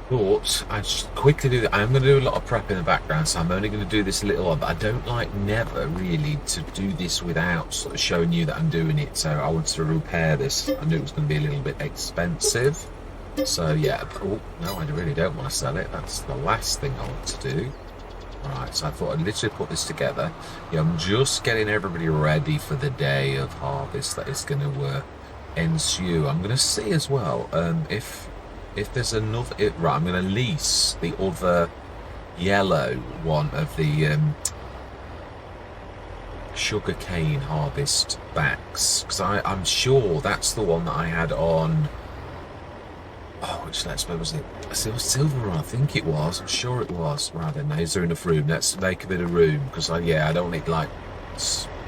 But I just quickly do that. I'm going to do a lot of prep in the background, so I'm only going to do this a little on. But I don't like never really to do this without sort of showing you that I'm doing it. So I wanted to repair this. I knew it was going to be a little bit expensive. So yeah. Oh no, I really don't want to sell it. That's the last thing I want to do. Right, so I thought I'd literally put this together. Yeah, I'm just getting everybody ready for the day of harvest that is going to ensue. I'm going to see as well if there's another. Right, I'm going to lease the other yellow one of the sugarcane harvest backs because I'm sure that's the one that I had on. Oh, which let's where was it? It was silver, I think it was. I'm sure it was. Right then, is there enough room? Let's make a bit of room because I don't need like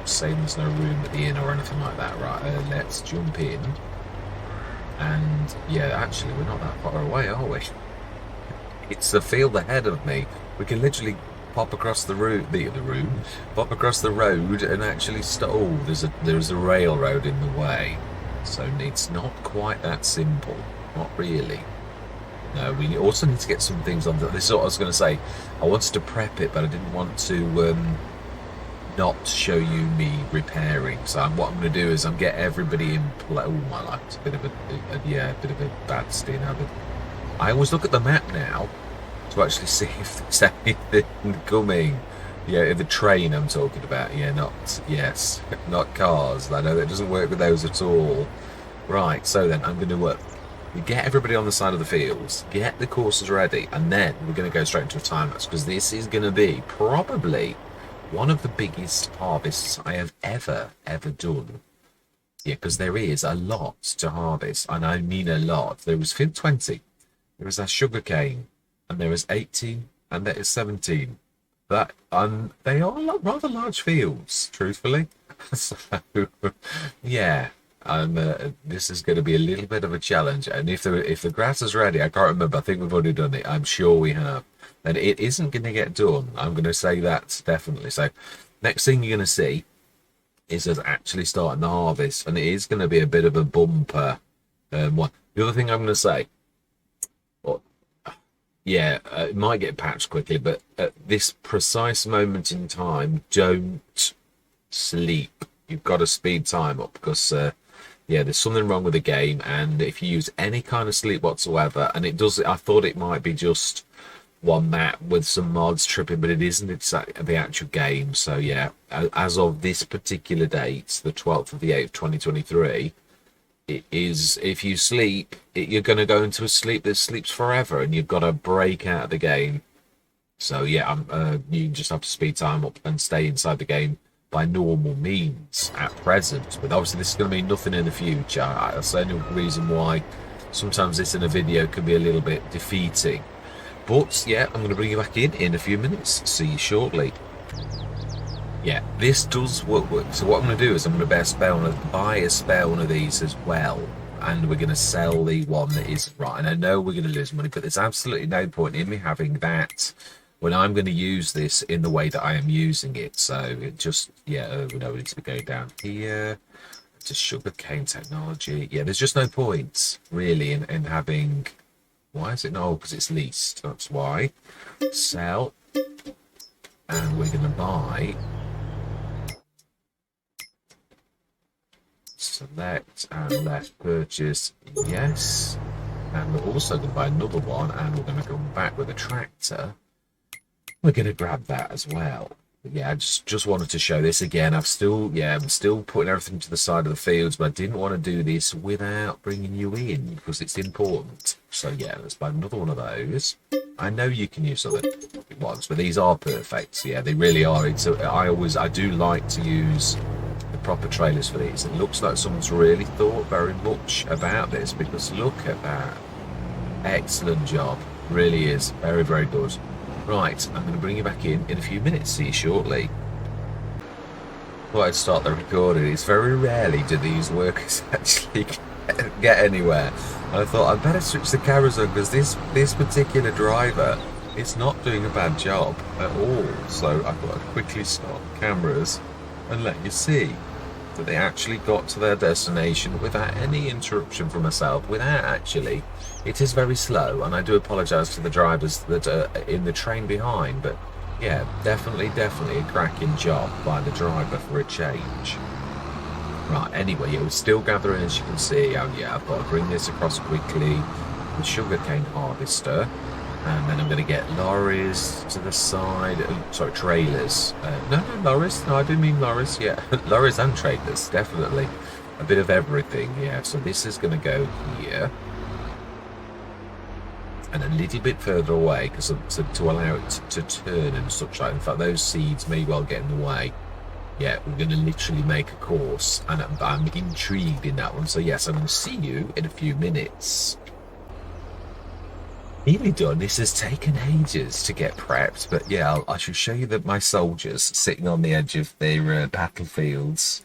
saying there's no room at the inn or anything like that. Right, let's jump in. And yeah, actually, we're not that far away, are we? It's the field ahead of me. We can literally pop across the room, pop across the road, and actually oh, there's a railroad in the way, so it's not quite that simple. Not really. No, we also need to get some things on. This is what I was going to say. I wanted to prep it, but I didn't want to not show you me repairing. So what I'm going to do is I'm get everybody in play. Oh my life, it's a bit of a bit of a bad steer now. But I always look at the map now to actually see if there's anything coming. Yeah, the train I'm talking about. Yeah, not cars. I know that doesn't work with those at all. Right, so then I'm going to work. We get everybody on the side of the fields, get the courses ready, and then we're going to go straight into a time lapse because this is going to be probably one of the biggest harvests I have ever done. Yeah, because there is a lot to harvest, and I mean a lot. There was 20, there was a sugarcane, and there was 18, and there is 17. That they are rather large fields, truthfully. So, yeah. This is going to be a little bit of a challenge, and if the grass is ready, I can't remember. I think we've already done it. I'm sure we have, and it isn't going to get done. I'm going to say that definitely. So, next thing you're going to see is us actually starting the harvest, and it is going to be a bit of a bumper. One. The other thing I'm going to say, well, yeah, it might get patched quickly, but at this precise moment in time, don't sleep. You've got to speed time up because. Yeah, there's something wrong with the game, and if you use any kind of sleep whatsoever, and it does, I thought it might be just one map with some mods tripping, but it isn't. It's the actual game. So yeah, as of this particular date, the 12th of the 8th, 2023, it is. If you sleep, you're going to go into a sleep that sleeps forever, and you've got to break out of the game. So yeah, you just have to speed time up and stay inside the game by normal means at present, but obviously this is going to mean nothing in the future. That's the only reason why sometimes this in a video can be a little bit defeating. But yeah, I'm going to bring you back in a few minutes. See you shortly. Yeah, this does work. So what I'm going to do is I'm going to buy a spare one of these as well, and we're going to sell the one that is right. And I know we're going to lose money, but there's absolutely no point in me having that when I'm going to use this in the way that I am using it. So it just, yeah, we know we need to go down here to sugarcane technology. Yeah, there's just no point really in having. Why is it no? Because it's leased. That's why. Sell, and we're going to buy. Select and let's purchase. Yes, and we're also going to buy another one, and we're going to come back with a tractor. We're going to grab that as well. But yeah, I just wanted to show this again. I'm still putting everything to the side of the fields, but I didn't want to do this without bringing you in because it's important. So yeah, let's buy another one of those. I know you can use other ones, but these are perfect. Yeah, they really are. I do like to use the proper trailers for these. It looks like someone's really thought very much about this because look at that. Excellent job. Really is. Very, very good. Right, I'm going to bring you back in a few minutes. See you shortly. Thought I'd start the recording. It's very rarely do these workers actually get anywhere. And I thought I'd better switch the cameras on because this particular driver is not doing a bad job at all. So I thought I'd quickly start the cameras and let you see. that they actually got to their destination without any interruption from myself, without actually. It is very slow, and I do apologise to the drivers that are in the train behind, but yeah, definitely a cracking job by the driver for a change. Right, anyway, it was still gathering, as you can see. Oh yeah, I've got to bring this across quickly. The sugarcane harvester. And then I'm going to get lorries to the side. Sorry, trailers. No, lorries. No, I do mean lorries. Yeah, lorries and trailers, definitely. A bit of everything, yeah. So this is going to go here. And a little bit further away, because to allow it to turn and such like. In fact, those seeds may well get in the way. Yeah, we're going to literally make a course. And I'm intrigued in that one. So yes, I'm going to see you in a few minutes. Nearly done. This has taken ages to get prepped, but yeah, I shall show you that my soldiers sitting on the edge of their battlefields.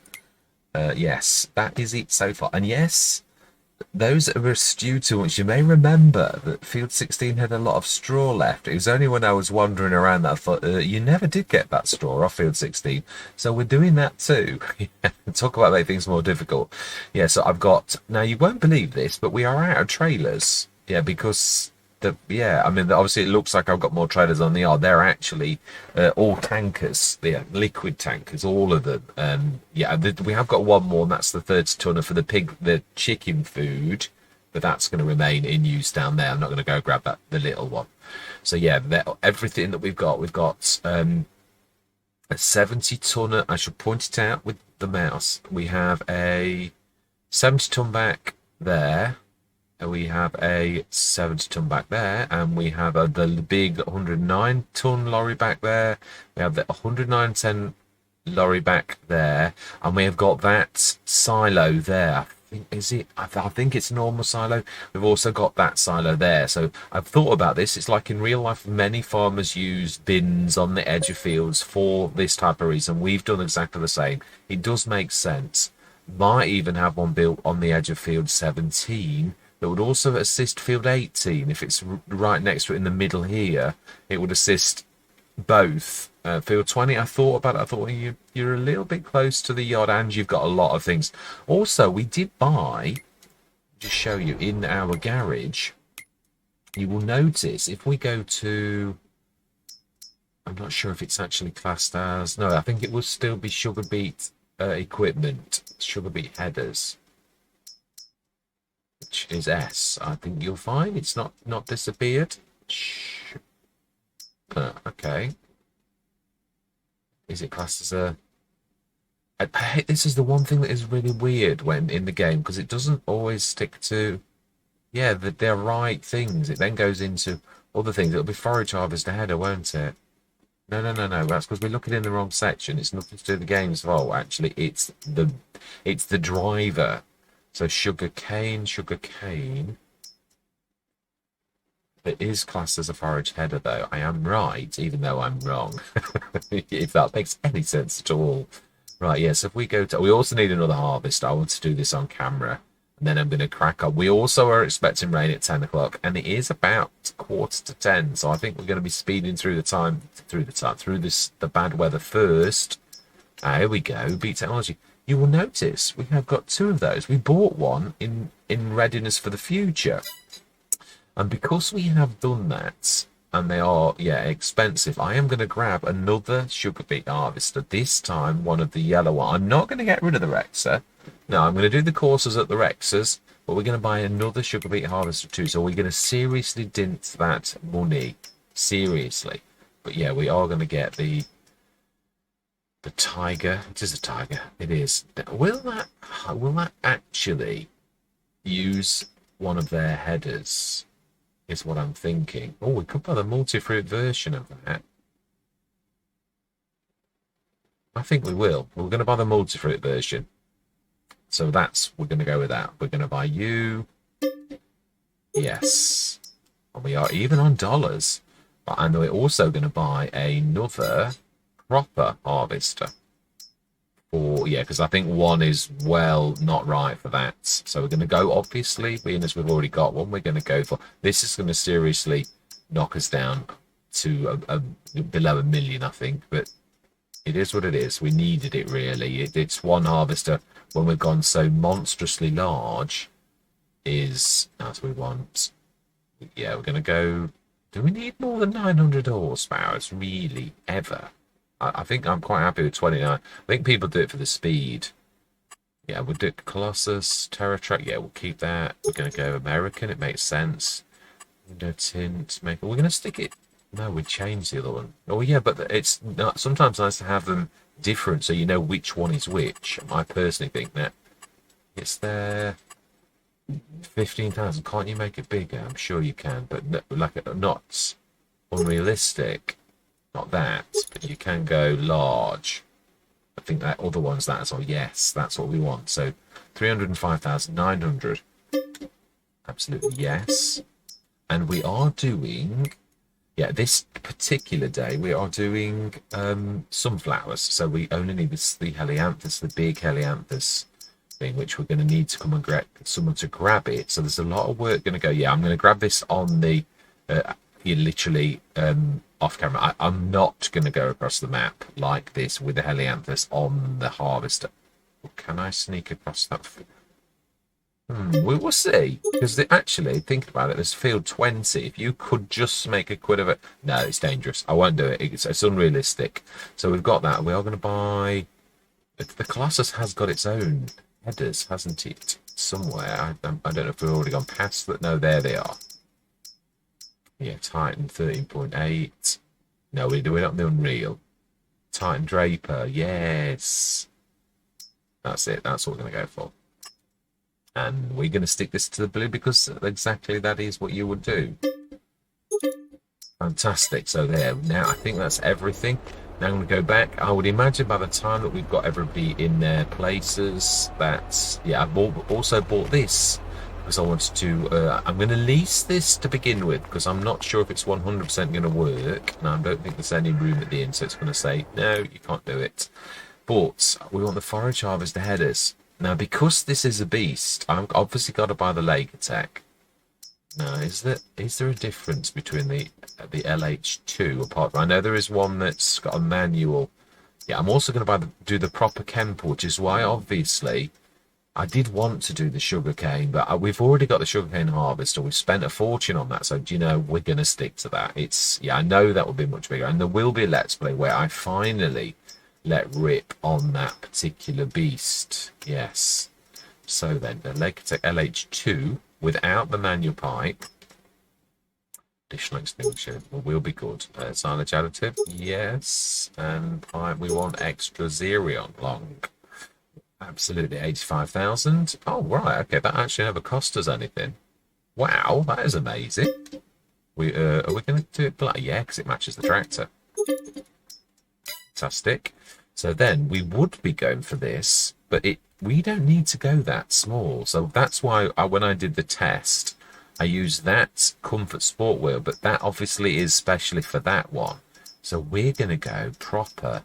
Yes, that is it so far. And yes, those are astute to which you may remember that Field 16 had a lot of straw left. It was only when I was wandering around that I thought, you never did get that straw off Field 16. So we're doing that too. Talk about making things more difficult. Yeah, so I've got, now you won't believe this, but we are out of trailers. Yeah, because yeah, I mean, obviously it looks like I've got more trailers on the yard. They're actually all tankers, liquid tankers, all of them. Yeah, we have got one more, and that's the 30-tonner for the chicken food, but that's going to remain in use down there. I'm not going to go grab the little one. So yeah, everything that we've got a 70-tonner. I should point it out with the mouse. We have a 70-ton back there. We have a 70-ton back there, and we have the big 109-ton lorry back there. We have the 109-ton lorry back there, and we have got that silo there. I think it's a normal silo. We've also got that silo there. So I've thought about this. It's like in real life, many farmers use bins on the edge of fields for this type of reason. We've done exactly the same. It does make sense. Might even have one built on the edge of field 17. That would also assist field 18 if it's right next to it in the middle here. It would assist both. Field 20, I thought about it. I thought, well, you're a little bit close to the yard and you've got a lot of things. Also, we did buy, just show you, in our garage, you will notice if we go to, I'm not sure if it's actually classed as, no, I think it will still be sugar beet equipment, sugar beet headers. Which is S. I think you'll find it's not disappeared. Okay. Is it classed as a? This is the one thing that is really weird when in the game, because it doesn't always stick to, yeah, they're right things. It then goes into other things. It'll be forage harvester header, won't it? No. That's because we're looking in the wrong section. It's nothing to do with the game's fault. Actually, it's the driver. So sugar cane. It is classed as a forage header, though. I am right, even though I'm wrong. If that makes any sense at all. Right, yes, if we go to... We also need another harvest. I want to do this on camera. And then I'm going to crack on. We also are expecting rain at 10 o'clock. And it is about 9:45. So I think we're going to be speeding through the bad weather first. Here we go. Beat technology. You will notice we have got two of those. We bought one in readiness for the future. And because we have done that, and they are, yeah, expensive, I am going to grab another sugar beet harvester, this time one of the yellow one. I'm not going to get rid of the Rexer. No, I'm going to do the courses at the Rexers, but we're going to buy another sugar beet harvester too. So we're going to seriously dint that money. Seriously. But yeah, we are going to get the Tiger. It is a Tiger. It is. Will that actually use one of their headers? Is what I'm thinking. Oh, we could buy the multi-fruit version of that. I think we will. We're going to buy the multi-fruit version. So we're going to go with that. We're going to buy you. Yes. And we are even on dollars. And we're also going to buy another proper harvester. Yeah, because I think one is, well, not right for that. So we're going to go, obviously, being as we've already got one, we're going to go for... This is going to seriously knock us down to below 1 million, I think. But It is what it is. We needed it, really. It's one harvester when we've gone so monstrously large is as we want. Yeah, we're going to go... Do we need more than 900 horsepower? It's really ever. I think I'm quite happy with 29. I think people do it for the speed. Yeah, we'll do Colossus, Terra Track. Yeah, we'll keep that. We're going to go American. It makes sense. Window tint. We're going to stick it... No, we changed the other one. Oh, yeah, but it's not, sometimes nice to have them different so you know which one is which. I personally think that it's there. 15,000. Can't you make it bigger? I'm sure you can, but no, like not unrealistic. Not that, but you can go large. I think that other one's that as well. Yes, that's what we want. So 305,900. Absolutely yes. And we are doing... Yeah, this particular day we are doing sunflowers. So we only need the helianthus, the big helianthus thing, which we're going to need to come and get someone to grab it. So there's a lot of work going to go. Yeah, I'm going to grab this on the, you literally off camera. I'm not going to go across the map like this with the helianthus on the harvester. Can I sneak across that? We will see, because actually, thinking about it, there's field 20. If you could just make a quid of it, no, it's dangerous. I won't do it. It's unrealistic. So we've got that. We are going to buy. The Colossus has got its own headers, hasn't it? Somewhere. I don't know if we've already gone past that. No, there they are. Yeah, Titan 13.8. No, we're not the Unreal. Titan Draper. Yes. That's it. That's what we're going to go for. And we're going to stick this to the blue because exactly that is what you would do. Fantastic. So there. Now, I think that's everything. Now I'm going to go back. I would imagine by the time that we've got everybody in their places, that's... Yeah, I also bought this because I wanted to... I'm going to lease this to begin with because I'm not sure if it's 100% going to work. And I don't think there's any room at the end, so it's going to say, no, you can't do it. But we want the forage harvester headers. Now, because this is a beast, I've obviously got to buy the Lake Attack. Now, is there a difference between the LH2 apart from... I know there is one that's got a manual. Yeah, I'm also going to do the proper Kemper, which is why, obviously, I did want to do the sugarcane, but we've already got the sugarcane harvester. We've spent a fortune on that, so, do you know, we're going to stick to that. Yeah, I know that will be much bigger, and there will be a Let's Play where I finally... let rip on that particular beast. Yes. So then, the Lake Attack LH2 without the manual pipe. Additional extinguisher will be good. Silage additive, yes. And pipe, we want extra Xerion long. Absolutely, 85,000. Oh, right. Okay, that actually never cost us anything. Wow, that is amazing. Are we going to do it black? Yeah, because it matches the tractor. Fantastic. So then we would be going for this, but we don't need to go that small. So that's why when I did the test, I used that Comfort Sport wheel, but that obviously is specially for that one. So we're going to go proper,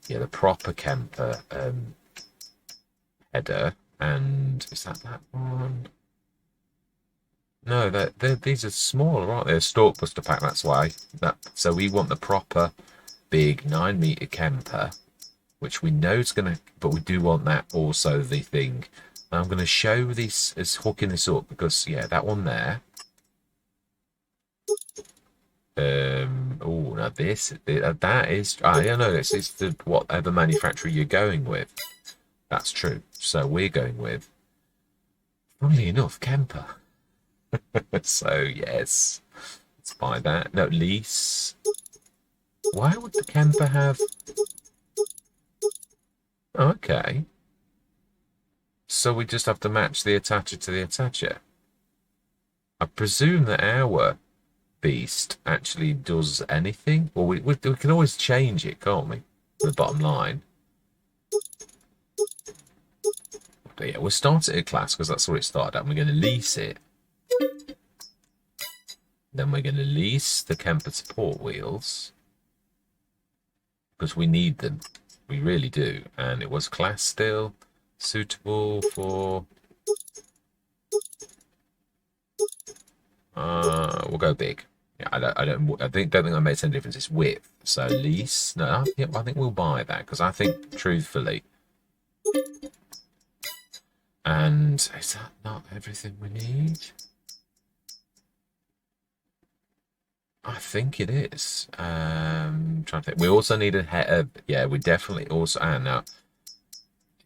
yeah, the proper Kemper header. And is that one? No, these are smaller, aren't they? A Stalk Buster pack, that's why. So we want the proper big 9-meter Kemper, which we know is going to, but we do want that also the thing. And I'm going to show this as hooking this up because, yeah, that one there. Oh, now that is, I don't know, this is the whatever manufacturer you're going with. That's true. So we're going with, funnily enough, Kemper. So, yes, let's buy that. No, lease. Why would the Kemper have... Okay. So we just have to match the attacher to the attacher. I presume that our beast actually does anything. Well, we can always change it, can't we? The bottom line. But yeah, we'll start it at class because that's what it started at. And we're going to lease it. Then we're going to lease the Kemper support wheels. Because we need them. We really do. And it was class still. Suitable for... we'll go big. Yeah, don't think that makes any difference. It's width. So lease. No, yeah, I think we'll buy that because I think truthfully, and is that not everything we need? I think it is. Trying to think. We also need a head. Yeah, we definitely also. And now,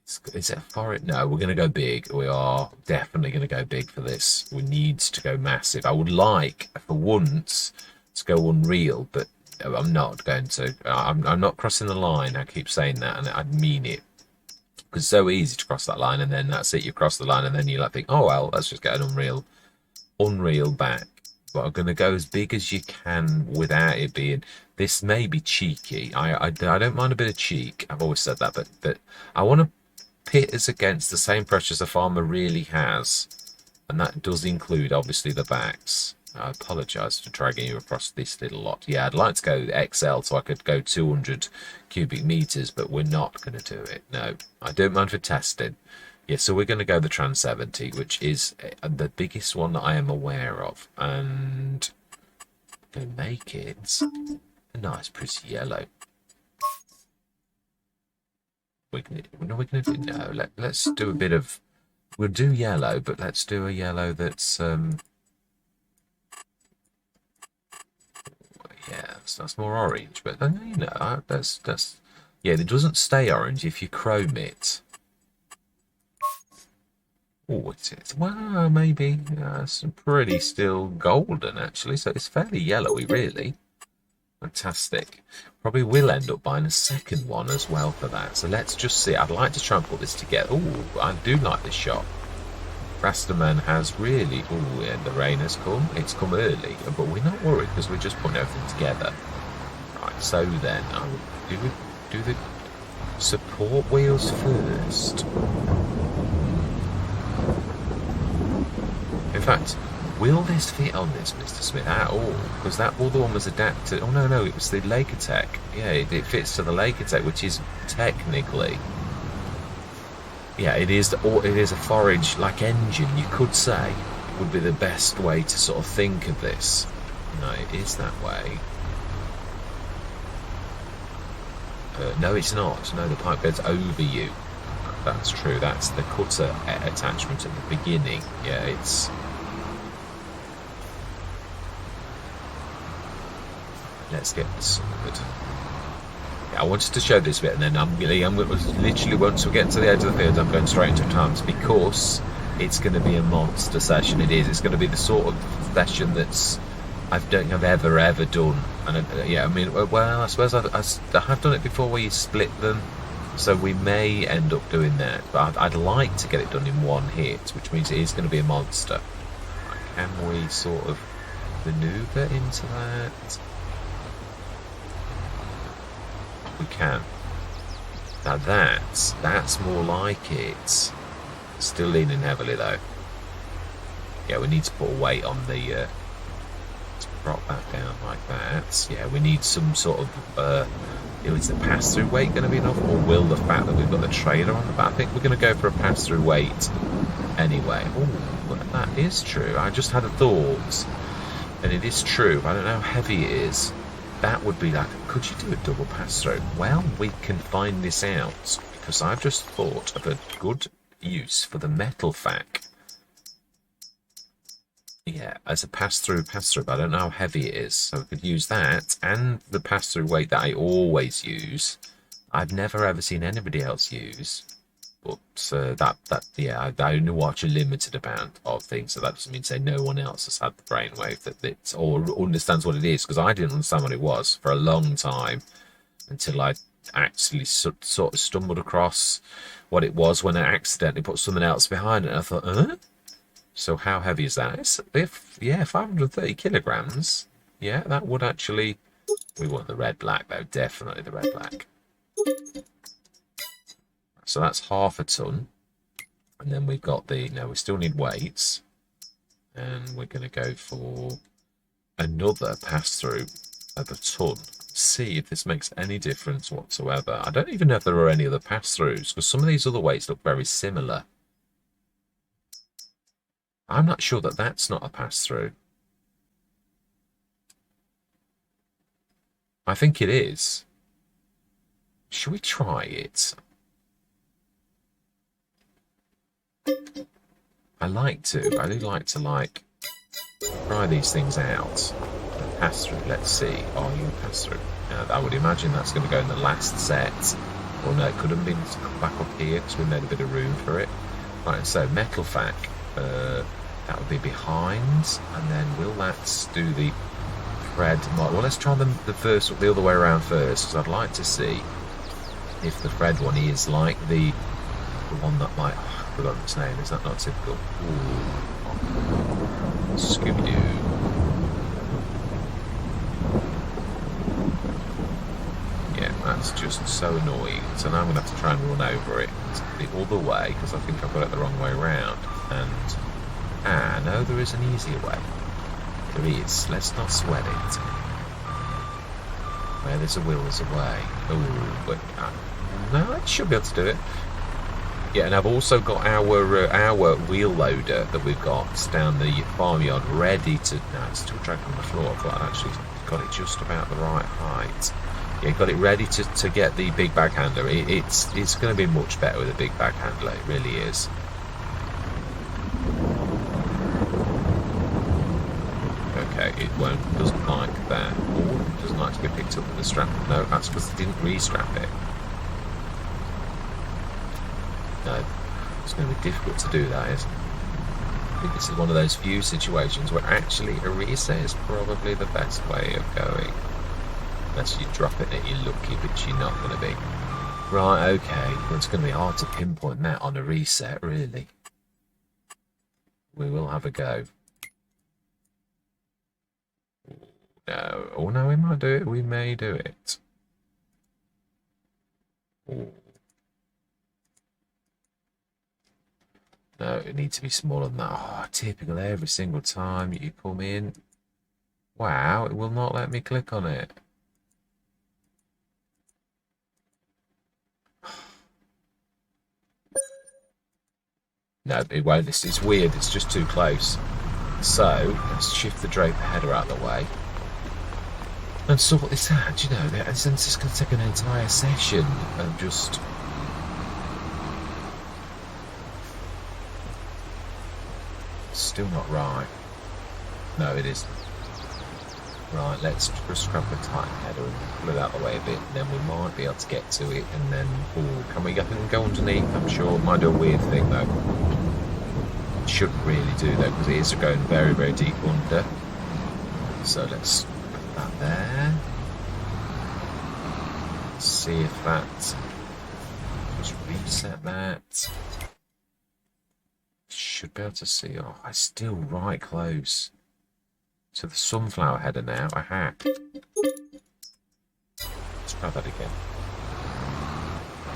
is it a forest? No, we're going to go big. We are definitely going to go big for this. We need to go massive. I would like, for once, to go unreal, but I'm not going to. I'm not crossing the line. I keep saying that, and I mean it. Because it's so easy to cross that line, and then that's it. You cross the line, and then you like think, oh well, let's just get an unreal back. But I'm going to go as big as you can without it being. This may be cheeky. I don't mind a bit of cheek. I've always said that, but I want to pit us against the same pressures a farmer really has, and that does include obviously the backs. I apologise for dragging you across this little lot. Yeah, I'd like to go XL so I could go 200 cubic meters, but we're not going to do it. No, I don't mind for testing. Yeah, so we're going to go the Trans 70, which is the biggest one that I am aware of, and we're going to make it a nice, pretty yellow. We can, no, we can do no. Let's do a bit of. We'll do yellow, but let's do a yellow that's yeah, that's more orange. But you know, that's yeah. It doesn't stay orange if you chrome it. Oh, it's well, maybe it's pretty still golden actually. So it's fairly yellowy, really. Fantastic. Probably will end up buying a second one as well for that. So let's just see. I'd like to try and put this together. Oh, I do like this shot. Rastaman has really. Oh, yeah, the rain has come. It's come early, but we're not worried because we're just putting everything together. Right. So then, I will do the support wheels first. In fact, will this fit on this, Mr. Smith, at all? Because that other one was adapted. Oh, no, it was the Lakertech. Yeah, it fits to the Lakertech, which is technically... Yeah, it is a forage-like engine, you could say. It would be the best way to sort of think of this. No, it is that way. No, it's not. No, the pipe goes over you. That's true. That's the cutter attachment at the beginning. Yeah, it's... Let's get this sorted. Yeah, I wanted to show this bit, and then I'm literally once we get to the edge of the field, I'm going straight into times because it's going to be a monster session. It is. It's going to be the sort of session that's I don't think I've ever done. And yeah, I mean, well, I suppose I have done it before where you split them, so we may end up doing that. But I'd like to get it done in one hit, which means it is going to be a monster. Can we sort of maneuver into that? We can. Now that's more like it. Still leaning heavily though. Yeah, we need to put a weight on the drop that down like that. Yeah, we need some sort of is the pass-through weight going to be enough, or will the fact that we've got the trailer on the back? I think we're going to go for a pass-through weight anyway. Oh, that is true. I just had a thought, and it is true. I don't know how heavy it is. That would be like, could you do a double pass-through? Well, we can find this out, because I've just thought of a good use for the metal fac. Yeah, as a pass-through, but I don't know how heavy it is, so we could use that, and the pass-through weight that I always use. I've never ever seen anybody else use, but yeah, I only watch a limited amount of things, so that doesn't mean to say no one else has had the brainwave that it's or understands what it is, because I didn't understand what it was for a long time until I actually sort of stumbled across what it was when I accidentally put something else behind it, and I thought, huh? So how heavy is that? Yeah, 530 kilograms. Yeah, that would actually... We want the red-black, though. Definitely the red-black. So that's half a ton. And then we've got the... No, we still need weights. And we're going to go for another pass-through of a ton. See if this makes any difference whatsoever. I don't even know if there are any other pass-throughs, because some of these other weights look very similar. I'm not sure that that's not a pass-through. I think it is. Should we try it? I do like to like try these things out. Pass through, let's see. Oh, you pass through. Now, I would imagine that's going to go in the last set. Or no, it could have been back up here because we made a bit of room for it. Right, so metal fac. That would be behind. And then will that do the thread? Well, let's try the other way around first, because I'd like to see if the thread one is like the one that might... Oh, I've forgotten its name. Is that not typical? Ooh. Scooby-Doo. Yeah, that's just so annoying. So now I'm going to have to try and run over it the other way, because I think I've got it the wrong way around. And, no, there is an easier way. There is. Let's not sweat it. Where there's a will, there's a way. Oh, but no, I should be able to do it. Yeah, and I've also got our wheel loader that we've got down the farmyard ready to... No, it's still dragging on the floor. I thought I'd actually got it just about the right height. Yeah, got it ready to get the big bag handler. It's going to be much better with a big bag handler. It really is. Okay, it doesn't like that. Oh, it doesn't like to be picked up with the strap. No, that's because they didn't re-strap it. No, it's going to be difficult to do that, isn't it? I think this is one of those few situations where actually a reset is probably the best way of going. Unless you drop it and you're lucky, but you're not going to be. Right, okay. Well, it's going to be hard to pinpoint that on a reset, really. We will have a go. No. Oh, no, we might do it. We may do it. Ooh. No, it needs to be smaller than that. Oh, typical every single time you come in. Wow, it will not let me click on it. No, it won't. It's weird. It's just too close. So, let's shift the draper header out of the way. And sort this out, you know. It's just going to take an entire session and just... Still not right. No, it isn't. Right, let's just grab the tight header and pull it out of the way a bit, and then we might be able to get to it, and then, can we go underneath? I'm sure it might do a weird thing, though. It shouldn't really do, though, because it is going very, very deep under. So let's put that there. Let's see if that... Just reset that. Should be able to see. Oh, I'm still right close to the sunflower header now. Aha. Let's try that again.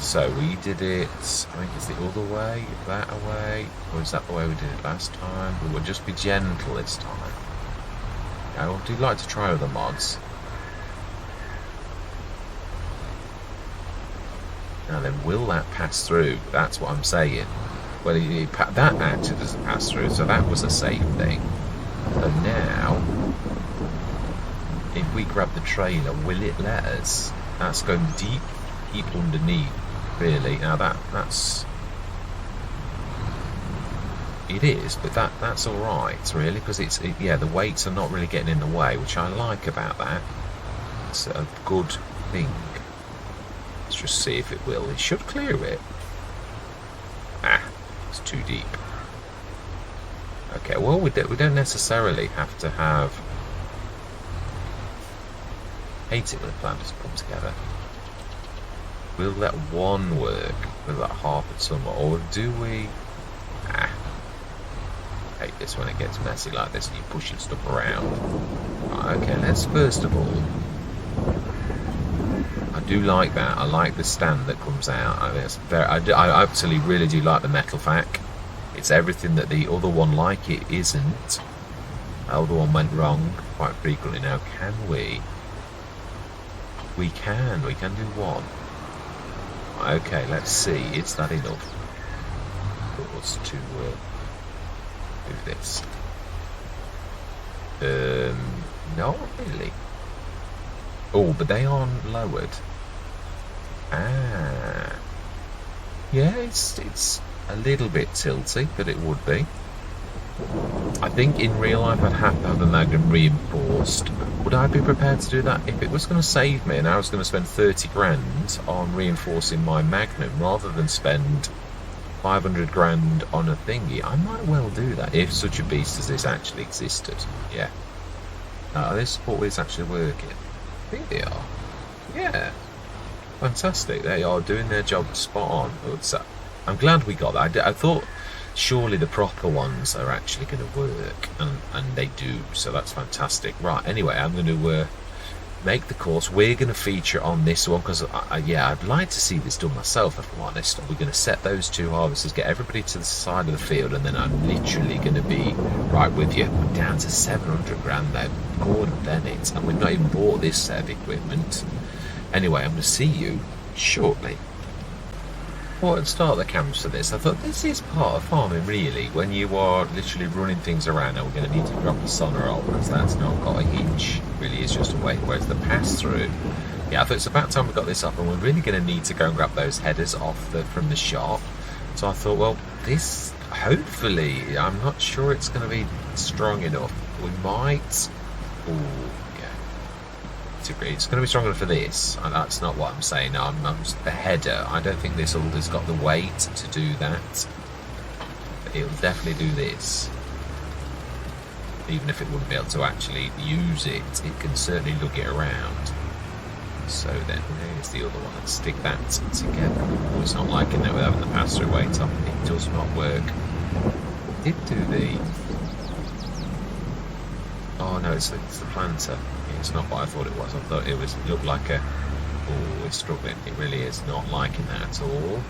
So we did it, I think it's the other way, that way, or is that the way we did it last time? We will just be gentle this time. I do like to try other mods. Now then, will that pass through? That's what I'm saying. Well, that actually doesn't pass through, so that was a safe thing. So now, if we grab the trailer, will it let us? That's going deep underneath, really. Now that's... It is, but that's alright, really, because yeah, the weights are not really getting in the way, which I like about that. It's a good thing. Let's just see if it will. It should clear it. Ah. It's too deep. Okay, well, we don't necessarily have to have... Hate it when the plan doesn't come together. Will that one work with that half at somewhere, or do we... I hate this when it gets messy like this and you're pushing stuff around. Right, okay, let's first of all... I do like that. I like the stand that comes out. I mean, it's very, I absolutely really do like the metal fac. It's everything that the other one like it isn't. The other one went wrong quite frequently. Now, can we? We can do one. Okay, let's see. Is that enough for us to do this? Not really. Oh, but they aren't lowered. Ah. Yeah, it's a little bit tilty, but it would be. I think in real life I'd have to have the Magnum reinforced. Would I be prepared to do that? If it was going to save me and I was going to spend 30 grand on reinforcing my Magnum rather than spend 500 grand on a thingy, I might well do that if such a beast as this actually existed. Yeah. Are they support wheels actually working? I think they are. Yeah. Fantastic. They are doing their job spot on. I'm glad we got that. I thought surely the proper ones are actually going to work, and they do, so that's fantastic. Right, anyway, I'm going to make the course. We're going to feature on this one because, yeah, I'd like to see this done myself, if I'm honest. We're going to set those 2 harvesters, get everybody to the side of the field, and then I'm literally going to be right with you. I'm down to 700 grand there. Gordon Bennett, and we've not even bought this set of equipment. Anyway, I'm going to see you shortly. Well, I'd start the camps for this. I thought this is part of farming, really, when you are literally running things around. Now we're going to need to drop the sonar off because that's not got a hitch. It really is just a way. Where's the pass through? Yeah, I thought it's about time we got this up, and we're really going to need to go and grab those headers off from the shop. So I thought, well, this hopefully, I'm not sure it's going to be strong enough. We might. Ooh. It's going to be stronger for this, and that's not what I'm saying. I'm the header. I don't think this has got the weight to do that, but it'll definitely do this. Even if it wouldn't be able to actually use it, it can certainly lug it around. So then, there's the other one. Let's stick that together. Oh, it's not liking that with having the pass-through weight on. It does not work. It did do the... Oh no, it's the planter. It's not what I thought it was. I thought it looked like a... Oh, it's struggling. It really is not liking that at all.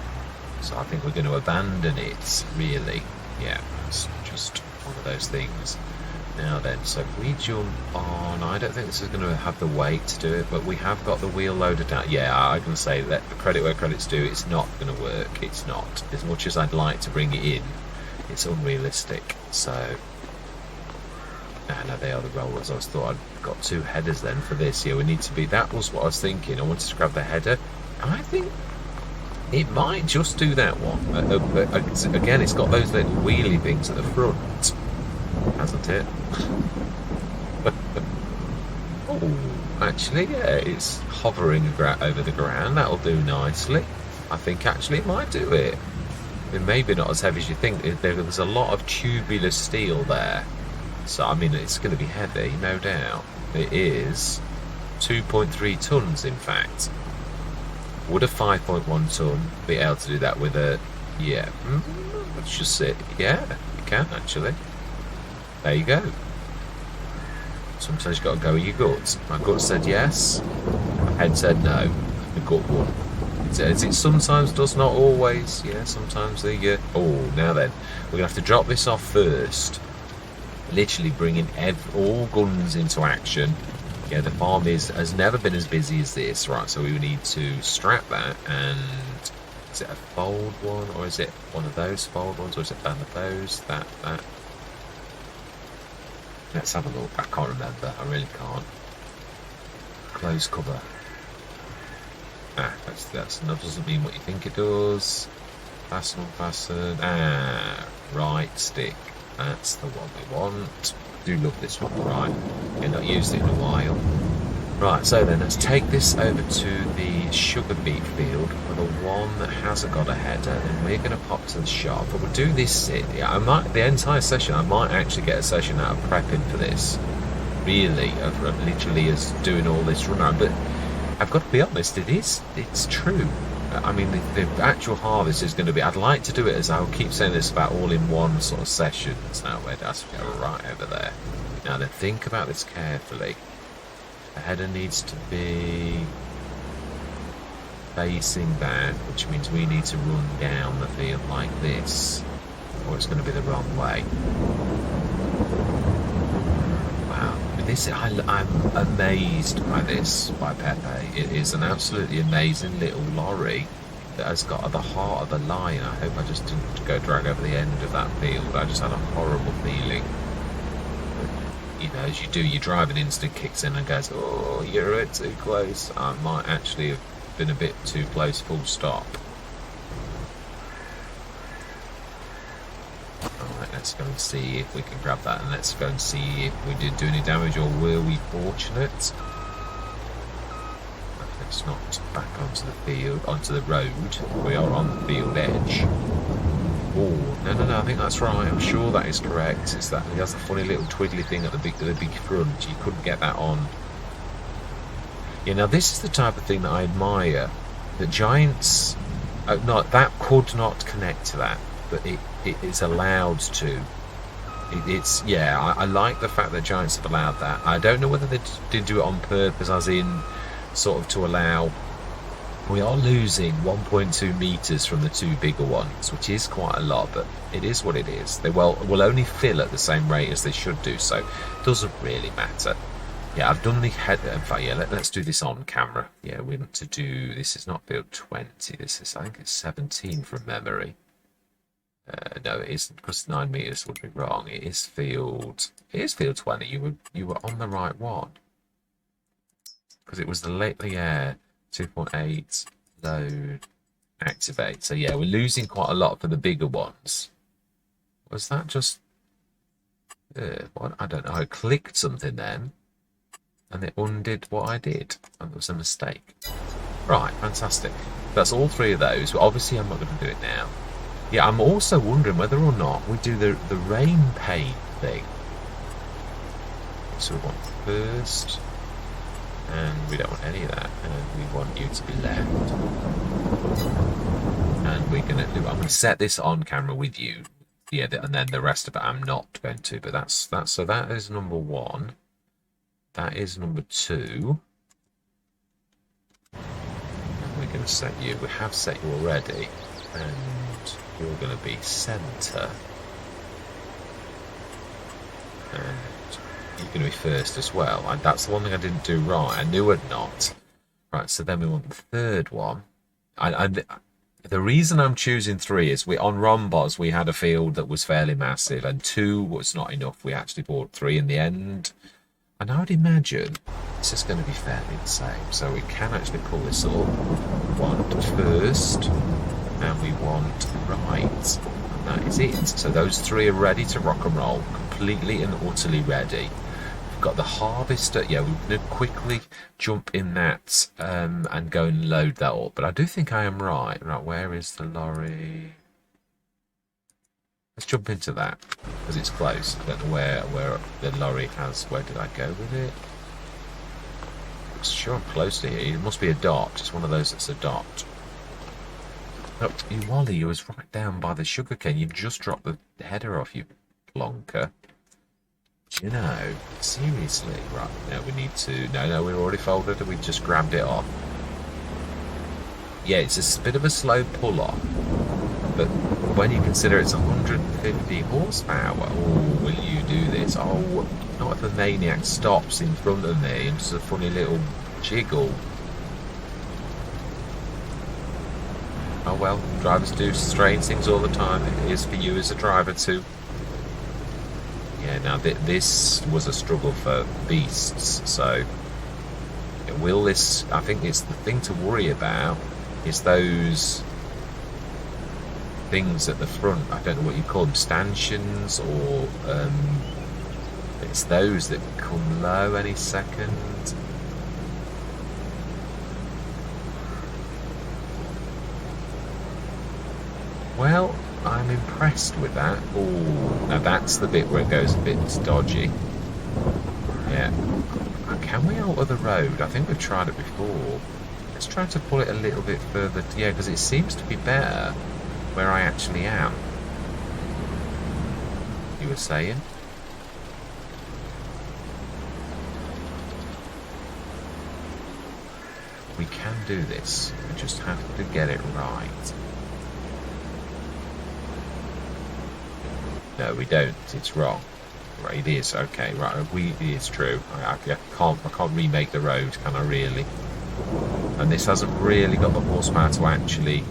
So I think we're going to abandon it, really. Yeah, it's just one of those things. Now then, so if we jump on... I don't think this is going to have the weight to do it, but we have got the wheel loaded down. Yeah, I can say that the credit where credit's due, it's not going to work. It's not. As much as I'd like to bring it in, it's unrealistic. So... no, they are the rollers. I thought I'd got 2 headers then for this. Yeah, we need to be... That was what I was thinking. I wanted to grab the header. I think it might just do that one. Again, it's got those little wheelie things at the front, hasn't it? Oh, actually, yeah, it's hovering over the ground. That'll do nicely. I think actually it might do it. It may be not as heavy as you think. There was a lot of tubular steel there. So, I mean, it's going to be heavy, no doubt. It is 2.3 tons, in fact. Would a 5.1 ton be able to do that with a... Yeah, let's just see. Yeah, you can, actually. There you go. Sometimes you've got to go with your guts. My gut said yes. My head said no. The gut won. It sometimes does, not always. Yeah, sometimes the... Oh, now then. We're going to have to drop this off first. Literally bringing all guns into action. Yeah, the farm has never been as busy as this, right? So we need to strap that, and is it a fold one, or is it one of those fold ones, or is it one of those? That. Let's have a look. I can't remember. I really can't. Close cover. That doesn't mean what you think it does. Fasten, unfasten. Right stick. That's the one we want. Do love this one, right? I've not used it in a while. Right, so then let's take this over to the sugar beet field for the one that hasn't got a header, and we're going to pop to the shop. But we'll do this the entire session. I might actually get a session out of prepping for this. Really, of literally as doing all this run around. But I've got to be honest, it's true. I mean, the actual harvest is going to be... I'd like to do it as... I'll keep saying this about all in one sort of sessions. Now, where does it go? Right over there. Now then, think about this carefully. The header needs to be facing that, which means we need to run down the field like this, or it's going to be the wrong way. Wow. I'm amazed by this, by Pepe. It is an absolutely amazing little lorry that has got at the heart of the line. I hope I just didn't go drag over the end of that field. I just had a horrible feeling. you know, as you do, your driving instinct kicks in and goes, oh, you're a bit too close. I might actually have been a bit too close, full stop. Alright, let's go and see if we can grab that, and let's go and see if we did do any damage, or were we fortunate? Let's not back onto the field, onto the road. We are on the field edge. Oh, no, I think that's right. I'm sure that is correct. It's that he has a funny little twiddly thing at the big front. You couldn't get that on. Yeah, now this is the type of thing that I admire. The Giants, that could not connect to that, but it is allowed to. I like the fact that Giants have allowed that. I don't know whether they did do it on purpose, as in sort of to allow. We are losing 1.2 meters from the two bigger ones, which is quite a lot, but it is what it is. They will only fill at the same rate as they should do, so it doesn't really matter. Yeah, I've done the head. In fact, yeah, let's do this on camera. Yeah, we want to do. This is not field 20. This is, I think it's 17 from memory. No, it isn't, because 9 meters would be wrong. It is field 20. You were on the right one, because it was the lately 2.8 load activate. So yeah, we're losing quite a lot for the bigger ones. Was that just what? I don't know. I clicked something then, and it undid what I did, and it was a mistake. Right, fantastic. That's all 3 of those. But obviously, I'm not going to do it now. Yeah, I'm also wondering whether or not we do the rain paint thing. So we want first, and we don't want any of that, and we want you to be left. And we're going to do. I'm going to set this on camera with you. Yeah, and then the rest of it I'm not going to. But that's so that is number 1. That is number 2. And we're going to set you. We have set you already, and you're going to be centre, and you're going to be first as well. And that's the one thing I didn't do right. I knew I'd not. Right, so then we want the third one. The reason I'm choosing 3 is on Rombos we had a field that was fairly massive, and 2 was not enough. We actually bought 3 in the end. And I would imagine this is going to be fairly the same. So we can actually pull this up. Want first, and we want right, and that is it. So those 3 are ready to rock and roll, completely and utterly ready. We've got the harvester. Yeah, we're going to quickly jump in that and go and load that up. But I do think I am right. Right, where is the lorry? Let's jump into that, because it's close. I don't know where the lorry has. Where did I go with it? I'm sure I'm close to it. It must be a dot. It's one of those that's a dot. Oh, you Wally, you was right down by the sugarcane. You've just dropped the header off, you plonker. You know, seriously. Right, now we need to... No, we're already folded and we just grabbed it off. Yeah, it's a bit of a slow pull-off. But when you consider it's 150 horsepower, oh, will you do this? Oh, not if the maniac stops in front of me and just a funny little jiggle. Oh well, drivers do strange things all the time. It is for you as a driver too. Yeah, now this was a struggle for beasts, so will this... I think it's the thing to worry about is those things at the front. I don't know what you call them, stanchions, or it's those that come low any second. Well, I'm impressed with that. Oh, now that's the bit where it goes a bit dodgy. Yeah. Can we alter the road? I think we've tried it before. Let's try to pull it a little bit further. Yeah, because it seems to be better where I actually am. You were saying? We can do this. We just have to get it right. No, we don't. It's wrong. Right, it is. Okay, right. It is true. I can't remake the road, can I really? And this hasn't really got the horsepower to actually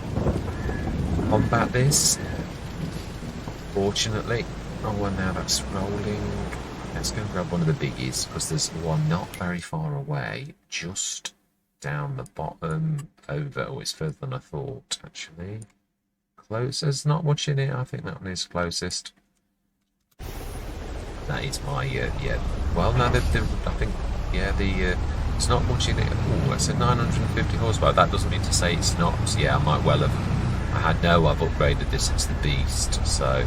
combat this. Fortunately. Oh, well, now that's rolling. Let's go and grab one of the biggies, because there's one not very far away, just down the bottom over. Oh, it's further than I thought, actually. Close, there's not much in it. I think that one is closest. That is my, yeah. Well, no, I think, yeah, it's not much in it. Oh, it's a 950 horsepower. That doesn't mean to say it's not. So, yeah, I might well have. I've upgraded this. It's the beast, so.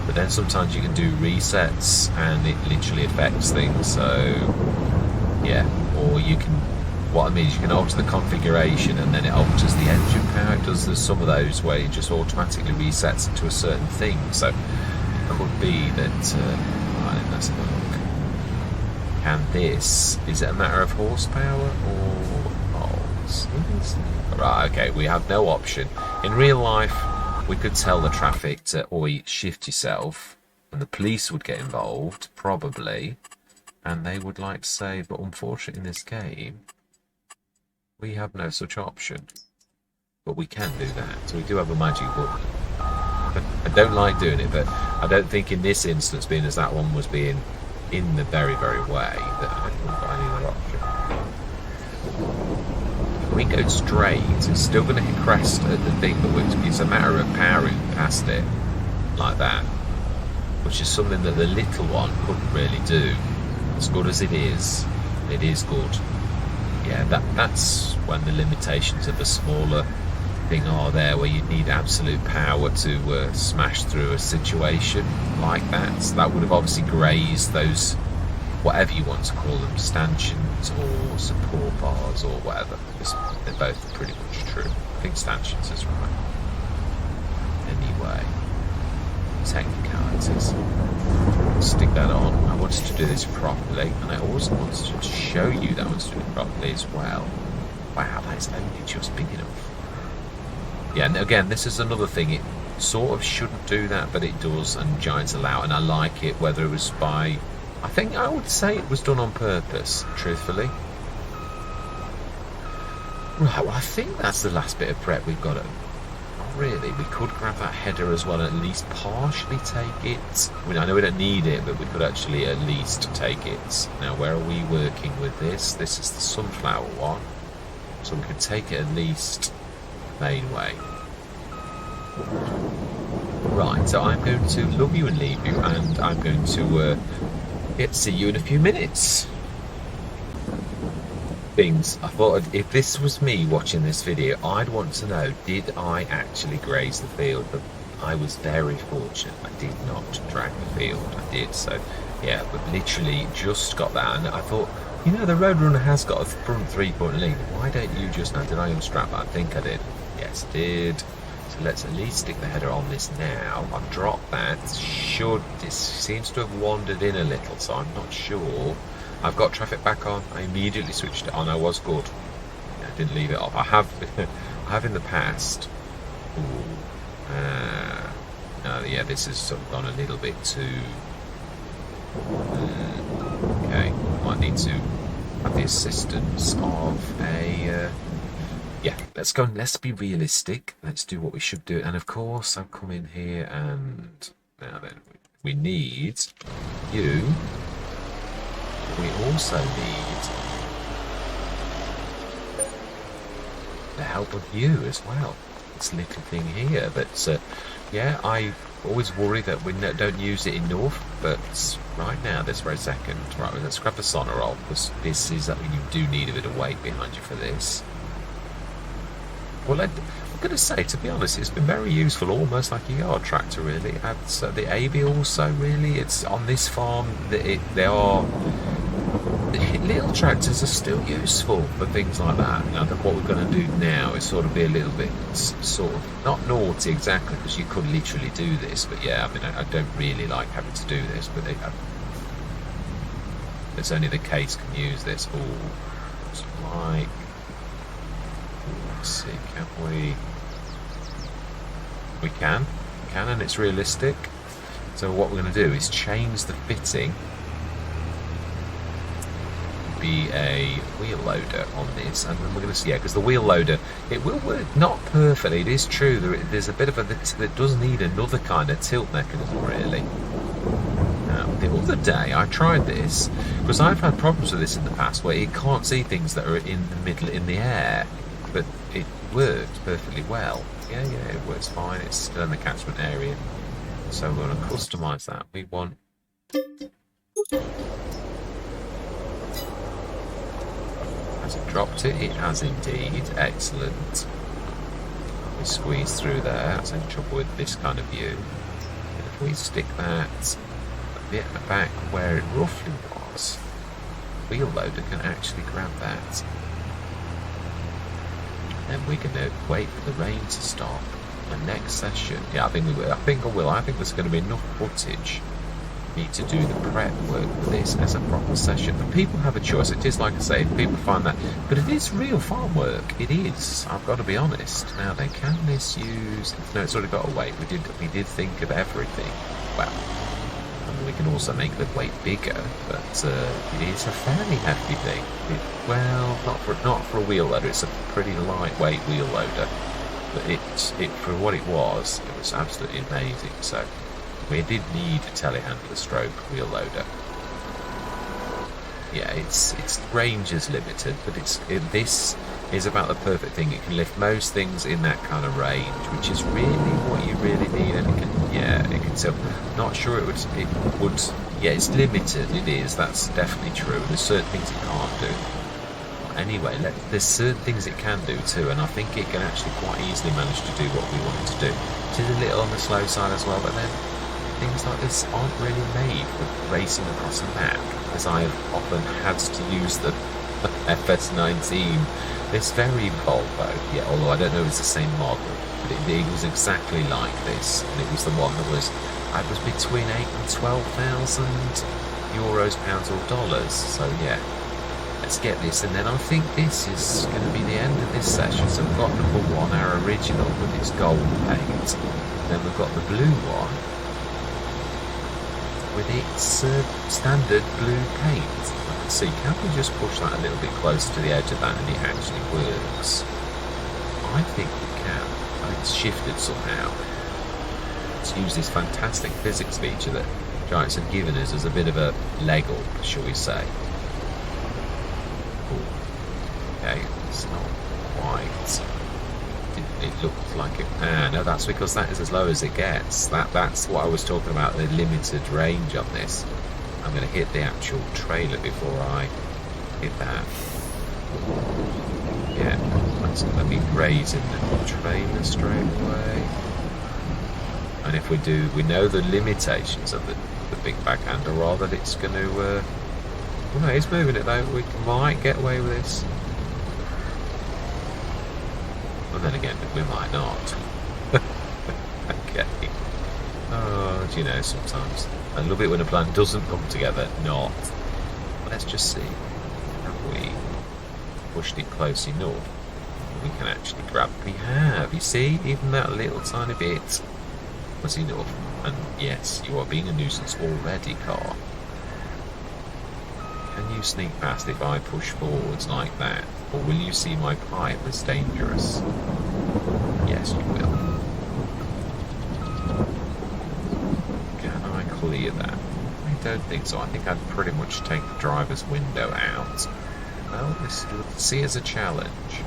But then sometimes you can do resets and it literally affects things, so yeah. Or you can, what I mean is you can alter the configuration and then it alters the engine power. It does, there's some of those where it just automatically resets into a certain thing, so it could be that, right, let's have a look. Can this, is it a matter of horsepower or, right, okay, we have no option. In real life, we could tell the traffic to oi, shift yourself, and the police would get involved, probably, and they would like to say, but unfortunately in this game, we have no such option. But we can do that, so we do have a magic button. I don't like doing it, but I don't think in this instance, being as that one was being in the very, very way, that I haven't got any other option. We go straight, it's still going to hit crest at the thing, but it's a matter of powering past it like that, which is something that the little one couldn't really do. As good as it is good. Yeah, that's when the limitations of a smaller thing are there, where you need absolute power to smash through a situation like that. So that would have obviously grazed those, whatever you want to call them, stanchions or support bars or whatever. They're both pretty much true. I think stanchions is right. Anyway, technicalities. Stick that on. I wanted to do this properly, and I also wanted to show you that I was doing it properly as well. Wow, that is only just big enough. Yeah, and again, this is another thing. It sort of shouldn't do that, but it does, and Giants allow, and I like it, whether it was by... I think I would say it was done on purpose, truthfully. Right, well, I think that's the last bit of prep we've got to... Not really. We could grab that header as well and at least partially take it. I mean, I know we don't need it, but we could actually at least take it. Now, where are we working with this? This is the sunflower one. So we could take it at least main way. Right, so I'm going to love you and leave you, and I'm going to see you in a few minutes. Things I thought, if this was me watching this video, I'd want to know, did I actually graze the field? But I was very fortunate. I did not drag the field. I did, so yeah, but literally just got that, and I thought, you know, the Roadrunner has got a front 3-point lead. Why don't you just now? Did I unstrap that? I think I did. Yes, did. So let's at least stick the header on this now. I've dropped that. This seems to have wandered in a little, so I'm not sure. I've got traffic back on. I immediately switched it on. I was good. I didn't leave it off. I have in the past. Ooh. No, yeah, this has sort of gone a little bit too. Okay, might need to have the assistance of a. Yeah, let's go. Let's be realistic. Let's do what we should do. And of course, I've come in here, and now then we need you. We also need the help of you as well. This little thing here, but yeah, I always worry that we don't use it enough. But right now, this very second, right, well, let's grab the sonorol, because this is that you do need a bit of weight behind you for this. Well, I'm going to say, to be honest, it's been very useful, almost like a yard tractor, really. And so the AB also, really, it's on this farm. They are. Little tractors are still useful for things like that. Now, what we're going to do now is sort of be a little bit sort of not naughty exactly, because you could literally do this. But yeah, I mean, I don't really like having to do this, but it's only the case can use this. Oh, it's like. Let's see, can we? We can, and it's realistic. So what we're going to do is change the fitting. Be a wheel loader on this, and then we're going to see, yeah, because the wheel loader, it will work not perfectly. It is true there's a bit of a that does need another kind of tilt mechanism, really. Now, the other day I tried this, because I've had problems with this in the past where it can't see things that are in the middle, in the air, but it worked perfectly well. Yeah, it works fine. It's still in the catchment area. So we're going to customize that. We want... Has it dropped it? It has indeed. Excellent. We squeeze through there. That's any trouble with this kind of view. And if we stick that a bit back where it roughly was, the wheel loader can actually grab that. Then we're going to wait for the rain to stop. The next session, yeah, I think we will. I think there's going to be enough footage for me to do the prep work for this as a proper session. But people have a choice. It is, like I say, people find that, but it is real farm work. It is. I've got to be honest. Now they can misuse. No, it's already got a weight. We did think of everything. Well, I mean, we can also make the weight bigger, but it is a fairly hefty thing. Not for a wheel loader. It's a pretty lightweight wheel loader. But for what it was absolutely amazing. So we did need a telehandler stroke wheel loader. Yeah, its range is limited, but this is about the perfect thing. It can lift most things in that kind of range, which is really what you really need. And it can still. Not sure it would. Yeah, it's limited. It is. That's definitely true. There's certain things it can't do. Anyway, there's certain things it can do too, and I think it can actually quite easily manage to do what we want it to do. It is a little on the slow side as well, but then things like this aren't really made for racing across a map, as I have often had to use the FS19. This very Volvo, yeah, although I don't know if it's the same model, but it was exactly like this, and it was the one that was between 8 and 12,000 euros, pounds or dollars, so yeah. Let's get this, and then I think this is going to be the end of this session. So we've got number 1, our original with its gold paint. Then we've got the blue one with its standard blue paint. Let's see, can we just push that a little bit closer to the edge of that and it actually works? I think we can. And it's shifted somehow. Let's use this fantastic physics feature that Giants have given us as a bit of a leg up, shall we say. Okay, it's not quite. It looked like it. No, that's because that is as low as it gets. That's what I was talking about, the limited range on this. I'm going to hit the actual trailer before I hit that. Yeah, let me raise in the trailer straight away. And if we do, we know the limitations of the big backhander, or that it's going to. Well, no, it's moving it though. We might get away with this. And then again, we might not. Okay. Oh, do you know, sometimes I love it when a plan doesn't come together. Not. Let's just see. Have we pushed it close enough? We can actually grab. We have. You see, even that little tiny bit was enough. And yes, you are being a nuisance already, car. Can you sneak past if I push forwards like that? Or will you see my pipe as dangerous? Yes, you will. Can I clear that? I don't think so. I think I'd pretty much take the driver's window out. Well, this would see as a challenge.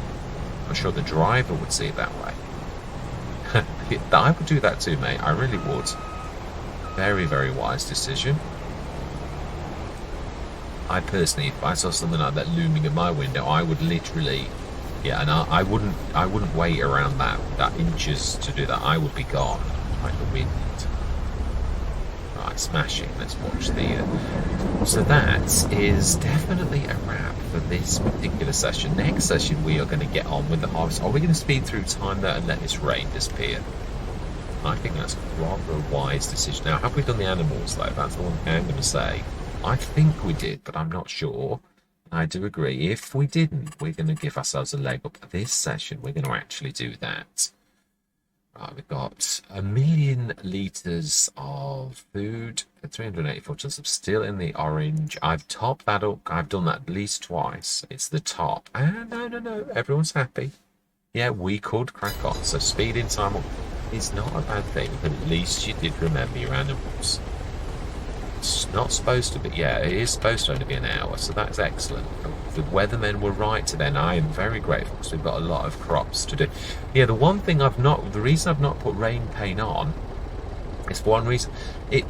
I'm sure the driver would see it that way. I would do that too, mate. I really would. Very, very wise decision. I personally, if I saw something like that looming at my window, I would literally, and I wouldn't wait around that inches to do that. I would be gone like the wind. Right, smashing. Let's watch the. So that is definitely a wrap for this particular session. Next session, we are going to get on with the harvest. Are we going to speed through time there and let this rain disappear? I think that's rather a wise decision. Now, have we done the animals though? That's the one thing I'm going to say. I think we did, but I'm not sure. I do agree. If we didn't, we're going to give ourselves a leg up. This session, we're going to actually do that. Right, we've got 1 million litres of food, 384 tons of still in the orange. I've topped that up. I've done that at least twice. It's the top. No. Everyone's happy. Yeah, we could crack on. So speeding time up is not a bad thing, but at least you did remember your animals. It's not supposed to be. Yeah, it is supposed to only be an hour, so that's excellent. The weathermen were right to then. I am very grateful because we've got a lot of crops to do. Yeah, the reason I've not put rain paint on is for one reason.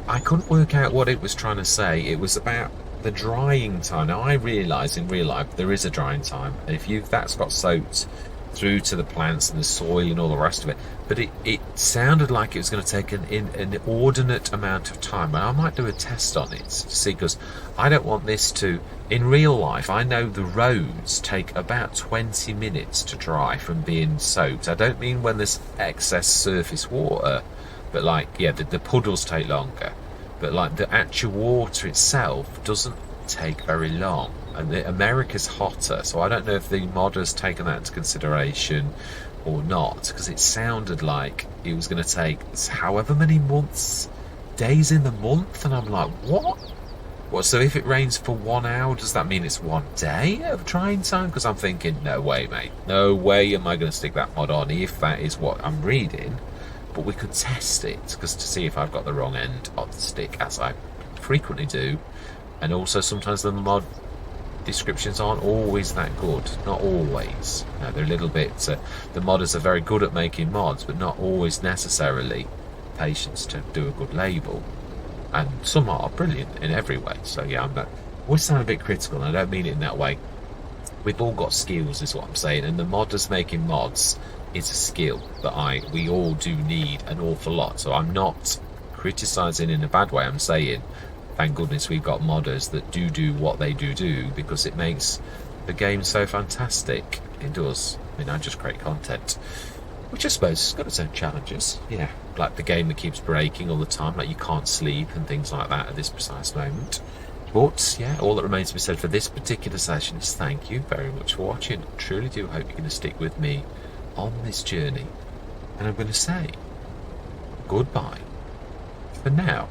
I couldn't work out what it was trying to say. It was about the drying time. Now I realise in real life there is a drying time, and if that's got soaked through to the plants and the soil and all the rest of it, but it sounded like it was going to take an inordinate amount of time. And I might do a test on it to see, because I don't want this to, in real life, I know the roads take about 20 minutes to dry from being soaked. I don't mean when there's excess surface water, but like, yeah, the puddles take longer, but like the actual water itself doesn't take very long. And America's hotter, so I don't know if the modder's taken that into consideration or not, because it sounded like it was going to take however many days in the month, and I'm like, what? So if it rains for 1 hour, does that mean it's 1 day of drying time? Because I'm thinking, no way, mate, no way am I going to stick that mod on if that is what I'm reading. But we could test it, because to see if I've got the wrong end of the stick, as I frequently do. And also sometimes the mod descriptions aren't always that good. Not always. No, they're a little bit. The modders are very good at making mods, but not always necessarily patience to do a good label. And some are brilliant in every way. So yeah, I always sound a bit critical, and I don't mean it in that way. We've all got skills, is what I'm saying, and the modders making mods is a skill that we all do need an awful lot. So I'm not criticising in a bad way. I'm saying, thank goodness we've got modders that do what they do, because it makes the game so fantastic. It does. I mean, I just create content, which I suppose has got its own challenges. Yeah, like the game that keeps breaking all the time, like you can't sleep and things like that at this precise moment. But yeah, all that remains to be said for this particular session is thank you very much for watching. I truly do hope you're going to stick with me on this journey, and I'm going to say goodbye for now.